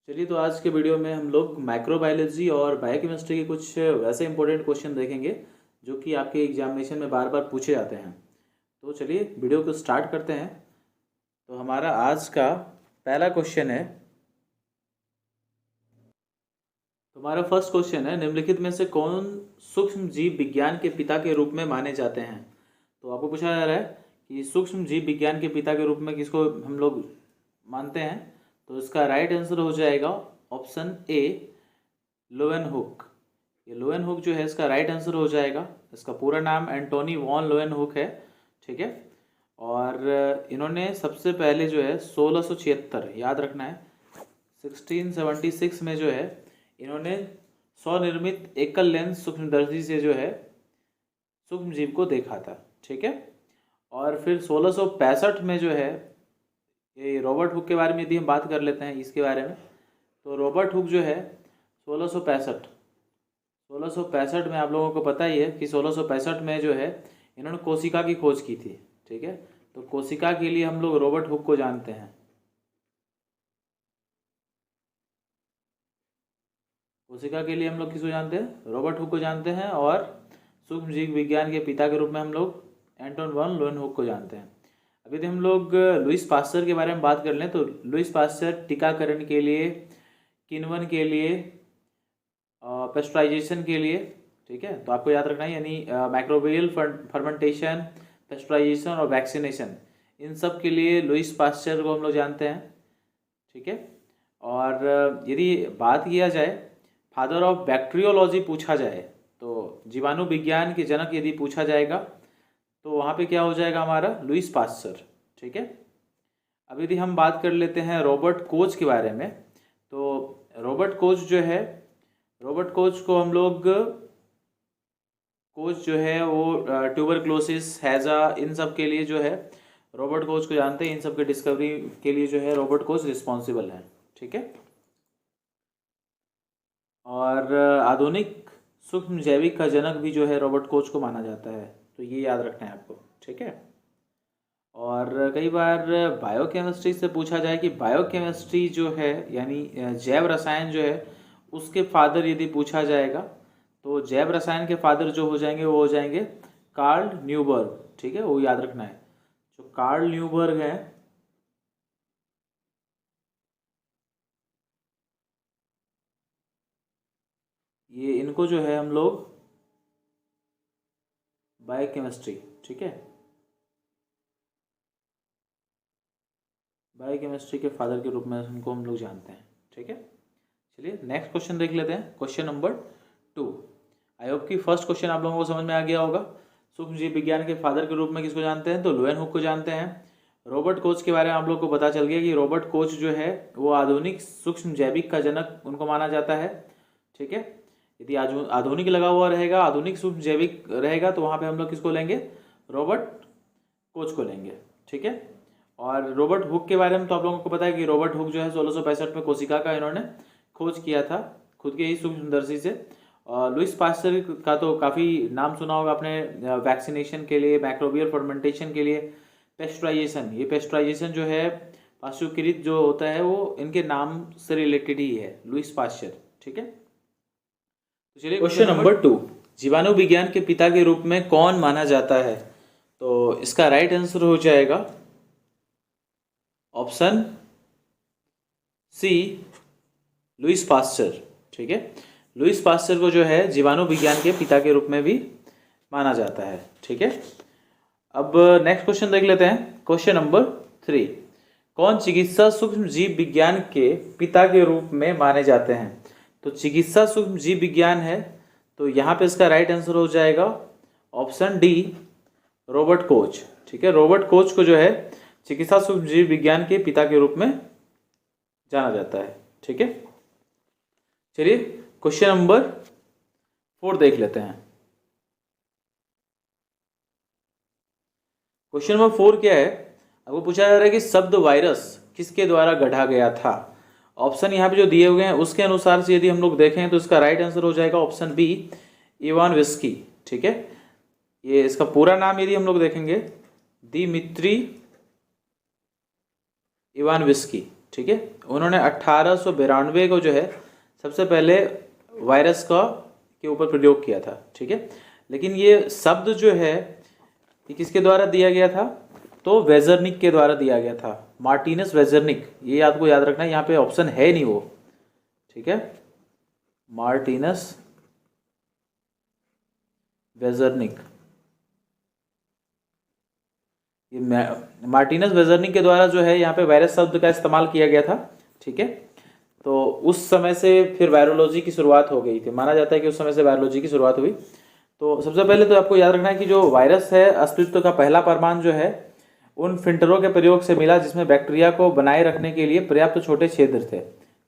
चलिए, तो आज के वीडियो में हम लोग माइक्रोबायोलॉजी और बायोकेमिस्ट्री के कुछ वैसे इंपॉर्टेंट क्वेश्चन देखेंगे जो कि आपके एग्जामिनेशन में बार बार पूछे जाते हैं। तो चलिए वीडियो को स्टार्ट करते हैं। तो हमारा आज का पहला क्वेश्चन है। तो हमारा फर्स्ट क्वेश्चन है, निम्नलिखित में से कौन सूक्ष्म जीव विज्ञान के पिता के रूप में माने जाते हैं। तो आपको पूछा जा रहा है कि सूक्ष्म जीव विज्ञान के पिता के रूप में किसको हम लोग मानते हैं। तो इसका राइट आंसर हो जाएगा ऑप्शन ए, लोवेनहुक। ये लोवेनहुक जो है इसका राइट आंसर हो जाएगा। इसका पूरा नाम एंटोनी वॉन लोवेनहुक है, ठीक है। और इन्होंने सबसे पहले जो है 1676, याद रखना है, 1676 में जो है इन्होंने स्वनिर्मित एकल लेंस सूक्ष्मदर्शी से जो है सूक्ष्म जीव को देखा था, ठीक है। और फिर 1665 में जो है ये रॉबर्ट हुक के बारे में यदि हम बात कर लेते हैं इसके बारे में, तो रॉबर्ट हुक जो है 1665 में, आप लोगों को पता ही है कि 1665 में जो है इन्होंने कोशिका की खोज की थी, ठीक है। तो कोशिका के लिए हम लोग रॉबर्ट हुक को जानते हैं। कोशिका के लिए हम लोग किसको जानते हैं? रॉबर्ट हुक को जानते हैं। और सूक्ष्म जीव विज्ञान के पिता के रूप में हम लोग एंटोन वॉन लोवेनहुक को जानते हैं। अभी तो हम लोग लुईस पास्चर के बारे में बात कर लें तो लुईस पास्चर टीकाकरण के लिए, किण्वन के लिए, पेस्टराइजेशन के लिए, ठीक है। तो आपको याद रखना है, यानी माइक्रोबियल फर्मेंटेशन, पेस्टराइजेशन और वैक्सीनेशन, इन सब के लिए लुईस पास्चर को हम लोग जानते हैं, ठीक है। और यदि बात किया जाए फादर ऑफ बैक्टीरियोलॉजी पूछा जाए, तो जीवाणु विज्ञान के जनक यदि पूछा जाएगा तो वहाँ पे क्या हो जाएगा हमारा? लुईस पास्चर, ठीक है। अब यदि हम बात कर लेते हैं रॉबर्ट कोच के बारे में, तो रॉबर्ट कोच जो है, रॉबर्ट कोच को हम लोग, कोच जो है वो ट्यूबरक्लोसिस, हैजा, इन सब के लिए जो है रॉबर्ट कोच को जानते हैं। इन सब के डिस्कवरी के लिए जो है रॉबर्ट कोच रिस्पॉन्सिबल है, ठीक है। और आधुनिक सूक्ष्म जैविक का जनक भी जो है रॉबर्ट कोच को माना जाता है, तो ये याद रखना है आपको, ठीक है। और कई बार बायोकेमिस्ट्री से पूछा जाए कि बायोकेमिस्ट्री जो है यानी जैव रसायन जो है उसके फादर यदि पूछा जाएगा, तो जैव रसायन के फादर जो हो जाएंगे वो हो जाएंगे कार्ल न्यूबर्ग, ठीक है। वो याद रखना है, जो कार्ल न्यूबर्ग है, ये इनको जो है हम लोग बायोकेमिस्ट्री, ठीक है, बायोकेमिस्ट्री के फादर के रूप में उनको हम लोग जानते हैं, ठीक है। चलिए नेक्स्ट क्वेश्चन देख लेते हैं, क्वेश्चन नंबर 2। आई होप कि फर्स्ट क्वेश्चन आप लोगों को समझ में आ गया होगा। सूक्ष्म जीव विज्ञान के फादर के रूप में किसको जानते हैं? तो लोवेनहुक को जानते हैं। रॉबर्ट कोच के बारे में आप लोग को पता चल गया कि रॉबर्ट कोच जो है वो आधुनिक सूक्ष्म जैविक का जनक उनको माना जाता है, ठीक है। यदि आधुनिक लगा हुआ रहेगा, आधुनिक सूक्ष्म जैविक रहेगा, तो वहाँ पे हम लोग किसको लेंगे? रॉबर्ट कोच को लेंगे, ठीक है। और रॉबर्ट हुक के बारे में तो आप लोगों को पता है कि रॉबर्ट हुक जो है 1665 में कोशिका का इन्होंने खोज किया था खुद के ही सूक्ष्मदर्शी से। और लुईस पास्चर का तो काफ़ी नाम सुना होगा आपने, वैक्सीनेशन के लिए, माइक्रोबियल फर्मेंटेशन के लिए, पेस्टराइजेशन। ये पेस्टराइजेशन जो है, पाश्चुकृत जो होता है, वो इनके नाम से रिलेटेड ही है, लुईस पास्चर, ठीक है। तो चलिए क्वेश्चन नंबर 2, जीवाणु विज्ञान के पिता के रूप में कौन माना जाता है? तो इसका राइट आंसर हो जाएगा ऑप्शन सी, लुईस पास्चर, ठीक है। लुईस पास्चर को जो है जीवाणु विज्ञान के पिता के रूप में भी माना जाता है, ठीक है। अब नेक्स्ट क्वेश्चन देख लेते हैं, क्वेश्चन नंबर 3। कौन चिकित्सा सूक्ष्म जीव विज्ञान के पिता के रूप में माने जाते हैं? तो चिकित्सा सूक्ष्म जीव विज्ञान है, तो यहाँ पे इसका राइट आंसर हो जाएगा ऑप्शन डी, रॉबर्ट कोच, ठीक है। रॉबर्ट कोच को जो है चिकित्सा सूक्ष्म जीव विज्ञान के पिता के रूप में जाना जाता है, ठीक है। चलिए क्वेश्चन नंबर 4 देख लेते हैं। क्वेश्चन नंबर 4 क्या है? आपको पूछा जा रहा है कि शब्द वायरस किसके द्वारा गढ़ा गया था। ऑप्शन यहाँ पे जो दिए हुए हैं उसके अनुसार से यदि हम लोग देखें तो इसका राइट आंसर हो जाएगा ऑप्शन बी, इवान विस्की, ठीक है। ये इसका पूरा नाम यदि हम लोग देखेंगे, दिमित्री इवान विस्की, ठीक है। उन्होंने 1892 को जो है सबसे पहले वायरस का के ऊपर प्रयोग किया था, ठीक है। लेकिन ये शब्द जो है ये किसके द्वारा दिया गया था, तो वेजरनिक के द्वारा दिया गया था, मार्टिनस वेजरनिक। ये आपको याद रखना है, यहाँ पे ऑप्शन है नहीं वो, ठीक है, मार्टिनस वेजरनिक। ये मार्टिनस वेजरनिक के द्वारा जो है यहाँ पे वायरस शब्द का इस्तेमाल किया गया था, ठीक है। तो उस समय से फिर वायरोलॉजी की शुरुआत हो गई थी, माना जाता है कि उस समय से वायरोलॉजी की शुरुआत हुई। तो सबसे पहले तो आपको याद रखना है कि जो वायरस है अस्तित्व का पहला प्रमाण जो है उन फिल्टरों के प्रयोग से मिला जिसमें बैक्टीरिया को बनाए रखने के लिए पर्याप्त छोटे छिद्र थे,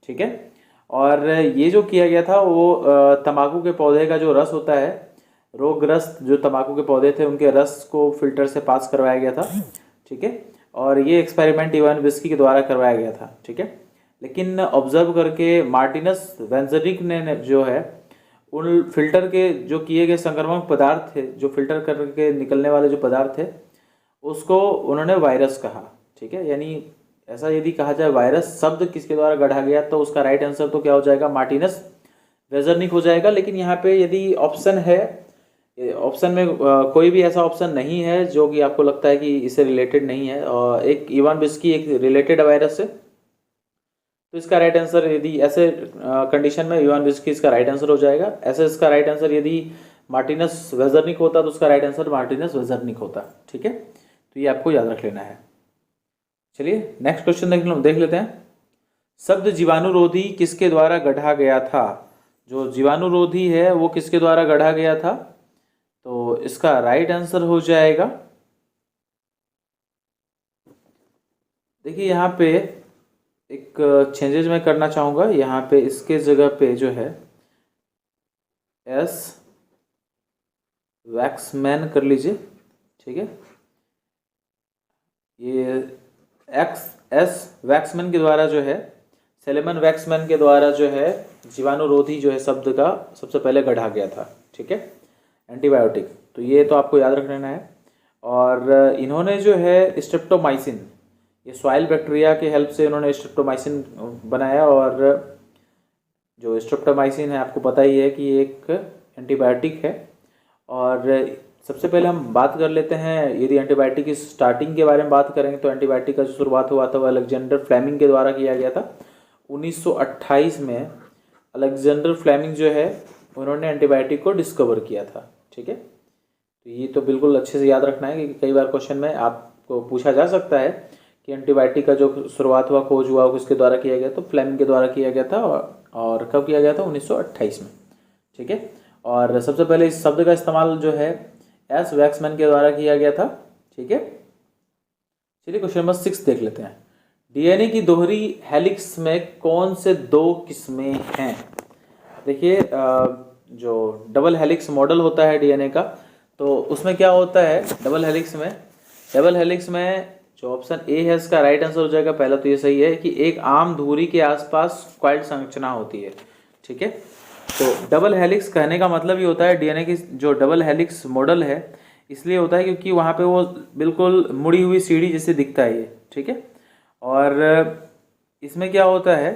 ठीक है। और ये जो किया गया था वो तंबाकू के पौधे का जो रस होता है, रोगग्रस्त जो तंबाकू के पौधे थे उनके रस को फिल्टर से पास करवाया गया था, ठीक है। और ये एक्सपेरिमेंट इवान विस्की के द्वारा करवाया गया था, ठीक है। लेकिन ऑब्जर्व करके मार्टिनस वेंजरिक ने जो है उन फिल्टर के जो किए गए संक्रामक पदार्थ थे, जो फिल्टर करके निकलने वाले जो पदार्थ थे, उसको उन्होंने वायरस कहा, ठीक है। यानी ऐसा यदि कहा जाए वायरस शब्द किसके द्वारा गढ़ा गया तो उसका राइट आंसर तो क्या हो जाएगा, मार्टिनस वेजरनिक हो जाएगा। लेकिन यहाँ पे यदि ऑप्शन है, ऑप्शन में कोई भी ऐसा ऑप्शन नहीं है जो कि आपको लगता है कि इससे रिलेटेड नहीं है, और एक इवान विस्की एक रिलेटेड वायरस से, तो इसका राइट आंसर यदि ऐसे कंडीशन में इवान विस्की इसका राइट आंसर हो जाएगा। ऐसे इसका राइट आंसर यदि मार्टिनस वेजरनिक होता तो उसका राइट आंसर मार्टिनस वेजरनिक होता, ठीक है। तो ये आपको याद रख लेना है। चलिए नेक्स्ट क्वेश्चन देख लेते हैं। शब्द जीवाणुरोधी किसके द्वारा गढ़ा गया था? जो जीवाणुरोधी है वो किसके द्वारा गढ़ा गया था? तो इसका राइट आंसर हो जाएगा, देखिए यहाँ पे एक चेंजेस मैं करना चाहूँगा। यहाँ पे इसके जगह पे जो है एस वैक्समैन कर लीजिए, ठीक है। ये एस वैक्समैन के द्वारा जो है, सेलेमन वैक्समैन के द्वारा जो है जीवाणुरोधी जो है शब्द का सबसे पहले गढ़ा गया था, ठीक है, एंटीबायोटिक। तो ये तो आपको याद रखना है। और इन्होंने जो है स्ट्रेप्टोमाइसिन, ये सॉइल बैक्टीरिया के हेल्प से इन्होंने स्ट्रेप्टोमाइसिन बनाया। और जो स्ट्रेप्टोमाइसिन है आपको पता ही है कि एक एंटीबायोटिक है। और सबसे पहले हम बात कर लेते हैं, यदि एंटीबायोटिक की स्टार्टिंग के बारे में बात करेंगे तो एंटीबायोटिक का जो शुरुआत हुआ था वो अलेक्जेंडर फ्लेमिंग के द्वारा किया गया था 1928 में। अलेक्जेंडर फ्लेमिंग जो है उन्होंने एंटीबायोटिक को डिस्कवर किया था, ठीक है। तो ये तो बिल्कुल अच्छे से याद रखना है क्योंकि कई बार क्वेश्चन में आपको पूछा जा सकता है कि एंटीबायोटिक का जो शुरुआत हुआ, खोज हुआ, किसके द्वारा किया गया, तो फ्लेमिंग के द्वारा किया गया था। और कब किया गया था? 1928 में, ठीक है। और सबसे पहले इस शब्द का इस्तेमाल जो है एस वैक्समैन के द्वारा किया गया था, ठीक है। चलिए क्वेश्चन नंबर 6 देख लेते हैं। डीएनए की दोहरी हेलिक्स में कौन से 2 किस्में हैं? देखिए जो डबल हेलिक्स मॉडल होता है डीएनए का, तो उसमें क्या होता है डबल हेलिक्स में जो ऑप्शन ए है इसका राइट आंसर हो जाएगा। पहला तो ये सही है कि एक आम धुरी के आसपास कॉइल्ड संरचना होती है, ठीक है। तो डबल हेलिक्स कहने का मतलब ये होता है, डीएनए की जो डबल हेलिक्स मॉडल है इसलिए होता है क्योंकि वहाँ पे वो बिल्कुल मुड़ी हुई सीढ़ी जैसे दिखता है ये, ठीक है। और इसमें क्या होता है,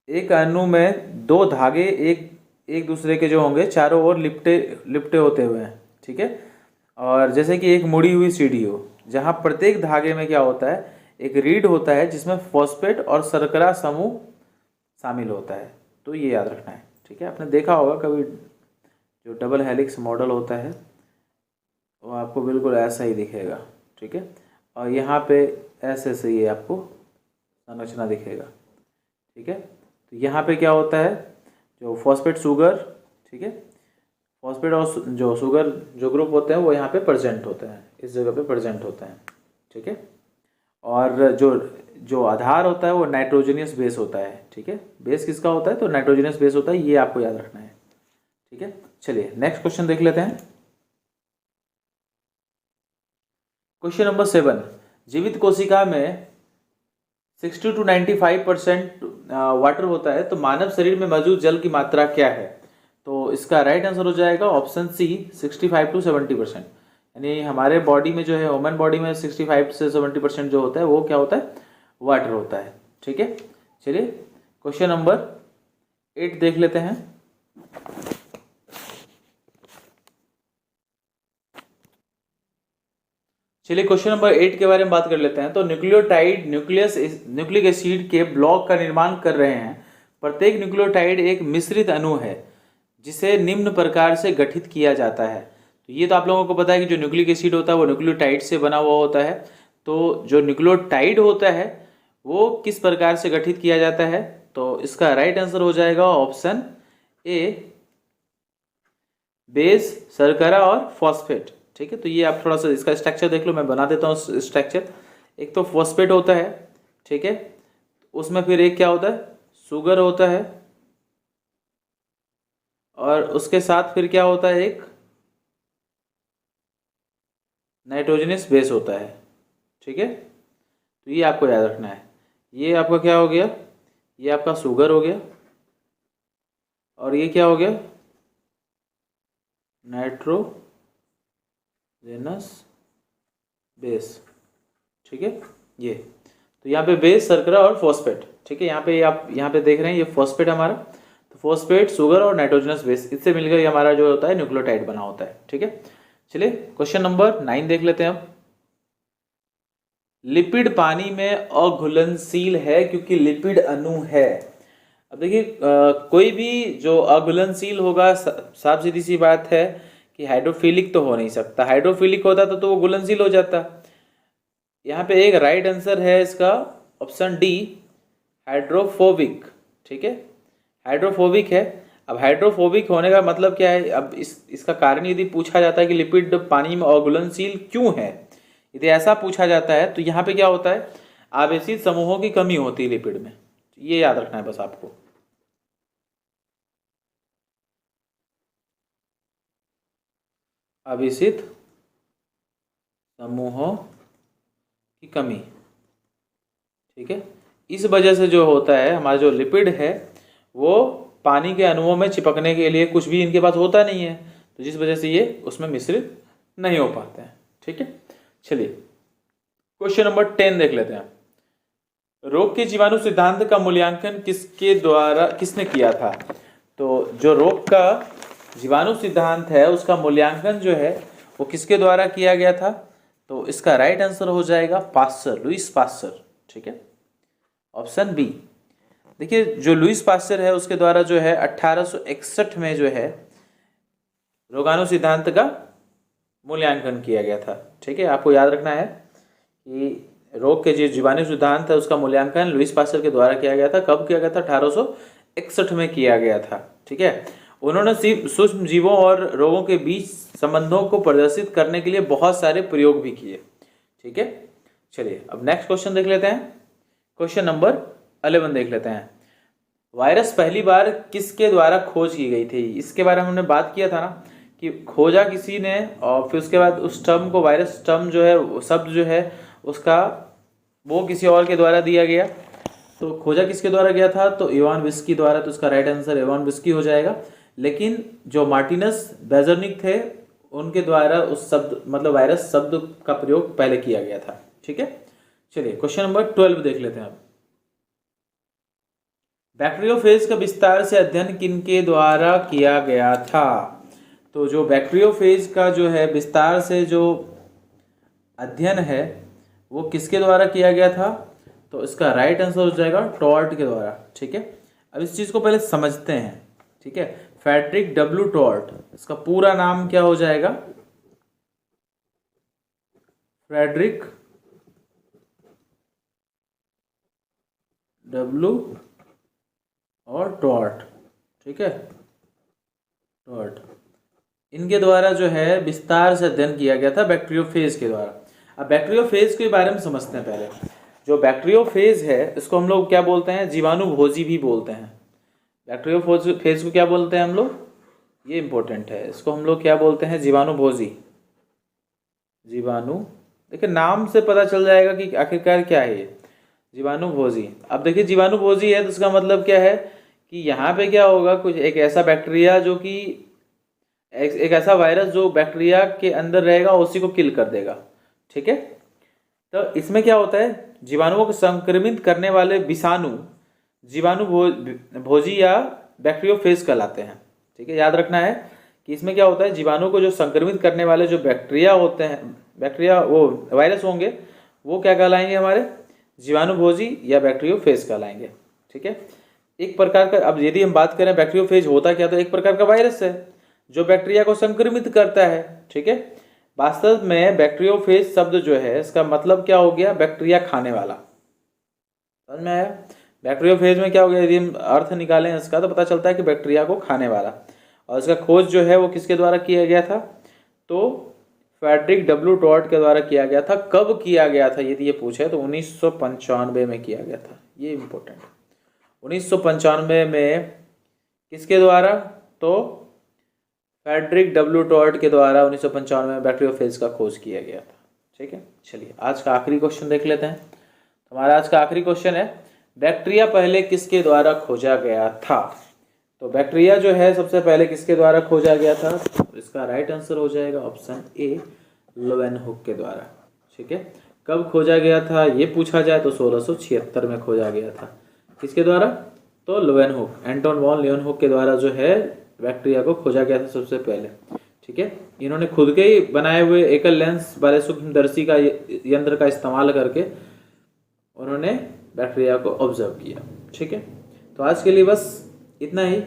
एक अणु में 2 धागे एक दूसरे के जो होंगे चारों ओर लिपटे होते हुए हैं, ठीक है। और जैसे कि एक मुड़ी हुई सीढ़ी हो, जहाँ प्रत्येक धागे में क्या होता है, एक रीढ़ होता है जिसमें फॉस्फेट और शर्करा समूह शामिल होता है। तो ये याद रखना है, ठीक है। आपने देखा होगा कभी जो डबल हेलिक्स मॉडल होता है वो आपको बिल्कुल ऐसा ही दिखेगा, ठीक है। और यहाँ पे ऐसे से ये आपको संरचना दिखेगा, ठीक है। तो यहाँ पे क्या होता है, जो फॉस्फेट शुगर, ठीक है, फॉस्फेट और जो शुगर जो ग्रुप होते हैं वो यहाँ पे प्रेजेंट होते हैं, इस जगह पे प्रेजेंट होते हैं, ठीक है। और जो आधार होता है वो नाइट्रोजनियस बेस होता है, ठीक है। बेस किसका होता है? तो नाइट्रोजनियस बेस होता है, ये आपको याद रखना है, ठीक है। चलिए नेक्स्ट क्वेश्चन देख लेते हैं। क्वेश्चन नंबर 7, जीवित कोशिका में 60 to 95% वाटर होता है, तो मानव शरीर में मौजूद जल की मात्रा क्या है? तो इसका राइट आंसर हो जाएगा ऑप्शन सी 65 to 70%। यानी हमारे बॉडी में जो है, ह्यूमन बॉडी में 65 से 70% जो होता है वो क्या होता है, वाटर होता है। ठीक है, चलिए क्वेश्चन नंबर 8 देख लेते हैं। चलिए क्वेश्चन नंबर 8 के बारे में बात कर लेते हैं। तो न्यूक्लियोटाइड न्यूक्लिक एसिड के ब्लॉक का निर्माण कर रहे हैं। प्रत्येक न्यूक्लियोटाइड एक मिश्रित अणु है जिसे निम्न प्रकार से गठित किया जाता है। तो ये तो आप लोगों को पता है कि जो न्यूक्लिक एसिड होता है वो न्यूक्लियोटाइड से बना हुआ होता है। तो जो न्यूक्लियोटाइड होता है वो किस प्रकार से गठित किया जाता है, तो इसका राइट आंसर हो जाएगा ऑप्शन ए, बेस, शर्करा और फॉस्फेट। ठीक है, तो ये आप थोड़ा सा इसका स्ट्रक्चर देख लो, मैं बना देता हूँ स्ट्रक्चर। एक तो फॉस्फेट होता है, ठीक है, उसमें फिर एक क्या होता है, शुगर होता है, और उसके साथ फिर क्या होता है, एक नाइट्रोजनस बेस होता है। ठीक है, तो ये आपको याद रखना है। ये आपका क्या हो गया, ये आपका शुगर हो गया, और ये क्या हो गया, नाइट्रोजनस बेस। ठीक है, ये तो यहाँ पे बेस, शर्करा और फॉस्फेट। ठीक है, यहाँ पे आप यहाँ पे देख रहे हैं ये फॉस्फेट हमारा, तो फॉस्फेट, शुगर और नाइट्रोजनस बेस, इससे मिलकर ये हमारा जो होता है न्यूक्लियोटाइड बना होता है। ठीक है, चलिए क्वेश्चन नंबर 9 देख लेते हैं अब। लिपिड पानी में अघुलनशील है क्योंकि लिपिड अणु है। अब देखिए कोई भी जो अघुलनशील होगा, साफ सीधी सी बात है कि हाइड्रोफिलिक तो हो नहीं सकता। हाइड्रोफिलिक होता तो वो घुलनशील हो जाता। यहाँ पे एक राइट आंसर है इसका ऑप्शन डी, हाइड्रोफोबिक। ठीक है, हाइड्रोफोबिक है। अब हाइड्रोफोबिक होने का मतलब क्या है, अब इसका कारण यदि पूछा जाता है कि लिपिड पानी में अघुलनशील क्यों है, यदि ऐसा पूछा जाता है तो यहाँ पे क्या होता है, आवेशित समूहों की कमी होती है लिपिड में। ये याद रखना है बस आपको। आवेशित समूहों की कमी। ठीक है, इस वजह से जो होता है हमारा जो लिपिड है वो पानी के अणुओं में चिपकने के लिए कुछ भी इनके पास होता नहीं है, तो जिस वजह से ये उसमें मिश्रित नहीं हो पाते हैं। ठीक है, चलिए क्वेश्चन नंबर 10 देख लेते हैं। रोग के जीवाणु सिद्धांत का मूल्यांकन किसने किया था। तो जो रोग का जीवाणु सिद्धांत है उसका मूल्यांकन जो है वो किसके द्वारा किया गया था, तो इसका राइट आंसर हो जाएगा पास्चर, लुईस पास्चर। ठीक है, ऑप्शन बी। देखिए जो लुईस पास्चर है उसके द्वारा जो है 1861 में जो है रोगाणु सिद्धांत का मूल्यांकन किया गया था। ठीक है, आपको याद रखना है कि रोग के जो जीवाणु सिद्धांत है उसका मूल्यांकन लुईस पास्चर के द्वारा किया गया था। कब किया गया था, 1861 में किया गया था। ठीक है, उन्होंने सूक्ष्म जीवों और रोगों के बीच संबंधों को प्रदर्शित करने के लिए बहुत सारे प्रयोग भी किए। ठीक है, चलिए अब नेक्स्ट क्वेश्चन देख लेते हैं। क्वेश्चन नंबर 11 देख लेते हैं। वायरस पहली बार किसके द्वारा खोज की गई थी, इसके बारे में हमने बात किया था ना कि खोजा किसी ने, और फिर उसके बाद उस टर्म को, वायरस टर्म जो है, शब्द जो है उसका, वो किसी और के द्वारा दिया गया। तो खोजा किसके द्वारा गया था, तो इवान विस्की द्वारा। तो उसका राइट आंसर इवान विस्की हो जाएगा। लेकिन जो मार्टिनस बेजर्निक थे उनके द्वारा उस शब्द मतलब वायरस शब्द का प्रयोग पहले किया गया था। ठीक है, चलिए क्वेश्चन नंबर 12 देख लेते हैं अब। बैक्टीरियोफेज का विस्तार से अध्ययन किनके द्वारा किया गया था। तो जो बैक्टीरियोफेज का जो है विस्तार से जो अध्ययन है वो किसके द्वारा किया गया था, तो इसका राइट आंसर हो जाएगा टॉर्ट के द्वारा। ठीक है, अब इस चीज़ को पहले समझते हैं। ठीक है, फ्रेडरिक डब्ल्यू टॉर्ट, इसका पूरा नाम क्या हो जाएगा, फ्रेडरिक डब्ल्यू और टॉर्ट। ठीक है, टॉर्ट, इनके द्वारा जो है विस्तार से अध्ययन किया गया था बैक्टीरियोफेज के द्वारा। अब बैक्टीरियोफेज के बारे में समझते हैं पहले। जो बैक्टीरियोफेज है इसको हम लोग क्या बोलते हैं, जीवाणुभोजी भी बोलते हैं। बैक्टीरियोफेज को क्या बोलते हैं हम लोग, ये इंपॉर्टेंट है, इसको हम लोग क्या बोलते हैं, जीवाणुभोजी। जीवाणु, देखिए नाम से पता चल जाएगा कि आखिरकार क्या है ये, जीवाणुभोजी। अब देखिए जीवाणुभोजी है तो इसका मतलब क्या है कि यहाँ पे क्या होगा, कुछ एक ऐसा बैक्टीरिया जो कि एक ऐसा वायरस जो बैक्टीरिया के अंदर रहेगा उसी को किल कर देगा। ठीक है, तो इसमें क्या होता है, जीवाणुओं को संक्रमित करने वाले विषाणु जीवाणु भोजी या बैक्टीरियोफेज कहलाते हैं। ठीक है, याद रखना है कि इसमें क्या होता है, जीवाणु को जो संक्रमित करने वाले जो बैक्टीरिया होते हैं, बैक्टीरिया वो वायरस होंगे, वो क्या कहलाएंगे, हमारे जीवाणु भोजी या बैक्टीरियोफेज कहलाएंगे। ठीक है, एक प्रकार का, अब यदि हम बात करें बैक्टीरियोफेज होता क्या, तो एक प्रकार का वायरस है जो बैक्टीरिया को संक्रमित करता है। ठीक है, वास्तव में बैक्टीरियोफेज शब्द जो है इसका मतलब क्या हो गया, बैक्टीरिया खाने वाला। समझ में आया? बैक्टीरियोफेज में क्या हो गया, यदि हम अर्थ निकालें इसका तो पता चलता है कि बैक्टीरिया को खाने वाला। और इसका खोज जो है वो किसके द्वारा किया गया था, तो फ्रेडरिक डब्ल्यू टॉड के द्वारा किया गया था। कब किया गया था यदि ये पूछे तो 1995 में किया गया था। ये इम्पोर्टेंट, 1995 में किसके द्वारा, तो फ्रेडरिक डब्ल्यू टॉड के द्वारा 1995 में बैक्टीरियोफेज का खोज किया गया था। ठीक है, चलिए आज का आखिरी क्वेश्चन देख लेते हैं। हमारा आज का आखिरी क्वेश्चन है, बैक्टीरिया पहले किसके द्वारा खोजा गया था। तो बैक्टीरिया जो है सबसे पहले किसके द्वारा खोजा गया था, तो इसका राइट आंसर हो जाएगा ऑप्शन ए, लेवेनहुक के द्वारा। ठीक है, कब खोजा गया था ये पूछा जाए तो 1676 में खोजा गया था। किसके द्वारा, तो लेवेनहुक, एंटोन वॉन लेवेनहुक के द्वारा जो है बैक्टीरिया को खोजा गया था सबसे पहले। ठीक है, इन्होंने खुद के ही बनाए हुए एकल लेंस वाले सूक्ष्मदर्शी का यंत्र का इस्तेमाल करके उन्होंने बैक्टीरिया को ऑब्जर्व किया। ठीक है, तो आज के लिए बस इतना ही।